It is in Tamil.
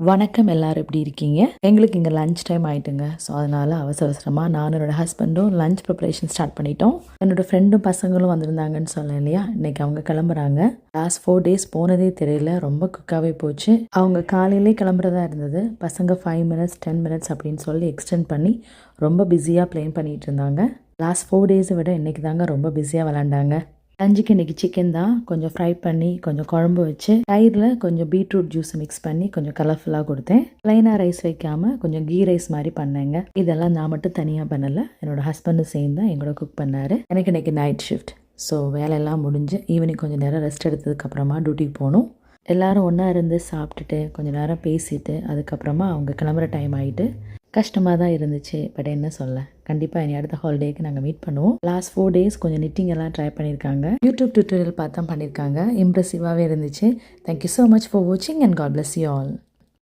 வணக்கம், எல்லாரும் எப்படி இருக்கீங்க? எங்களுக்கு இங்கே லஞ்ச் டைம் ஆயிட்டுங்க. ஸோ அதனால் அவசரமாக நானும் என்னோட ஹஸ்பண்டும் லஞ்ச் ப்ரிப்பரேஷன் ஸ்டார்ட் பண்ணிட்டோம். என்னோட ஃப்ரெண்டும் பசங்களும் வந்திருந்தாங்கன்னு சொன்னேன் இல்லையா, இன்னைக்கு அவங்க கிளம்புறாங்க. லாஸ்ட் 4 days போனதே தெரியல, ரொம்ப குக்காகவே போச்சு. அவங்க காலையிலே கிளம்புறதா இருந்தது. பசங்க 5 minutes 10 minutes அப்படின்னு சொல்லி எக்ஸ்டெண்ட் பண்ணி ரொம்ப பிஸியாக ப்ளேன் பண்ணிகிட்டு இருந்தாங்க. லாஸ்ட் 4 days விட இன்றைக்கி தாங்க ரொம்ப பிஸியாக விளாண்டாங்க. லஞ்சுக்கு இன்றைக்கி சிக்கன் தான். கொஞ்சம் ஃப்ரை பண்ணி கொஞ்சம் குழம்பு வச்சு தயிரில் கொஞ்சம் பீட்ரூட் ஜூஸை மிக்ஸ் பண்ணி கொஞ்சம் கலர்ஃபுல்லாக கொடுத்தேன். ப்ளைனாக ரைஸ் வைக்காமல் கொஞ்சம் கீ ரைஸ் மாதிரி பண்ணேங்க. இதெல்லாம் நான் மட்டும் தனியாக பண்ணலை, என்னோடய ஹஸ்பண்டும் சேர்ந்து தான் எங்களோட குக் பண்ணார். எனக்கு இன்றைக்கி நைட் ஷிஃப்ட். ஸோ வேலையெல்லாம் முடிஞ்சு ஈவினிங் கொஞ்சம் நேரம் ரெஸ்ட் எடுத்ததுக்கப்புறமா டியூட்டிக்கு போகணும். எல்லோரும் ஒன்றா இருந்து சாப்பிட்டுட்டு கொஞ்சம் நேரம் பேசிட்டு அதுக்கப்புறமா அவங்க கிளம்புற டைம் ஆகிட்டு கஷ்டமாக தான் இருந்துச்சு. பட் என்ன சொல்ல, கண்டிப்பாக இனி அடுத்த ஹாலிடேக்கு நாங்கள் மீட் பண்ணுவோம். லாஸ்ட் 4 days கொஞ்சம் நிட்டிங் எல்லாம் ட்ரை பண்ணியிருக்காங்க. யூடியூப் டியூட்டோரியல் பார்த்து தான் பண்ணியிருக்காங்க. இம்ப்ரெசிவாகவே இருந்துச்சு. தேங்க்யூ ஸோ மச் ஃபார் வாட்சிங் and God bless you all.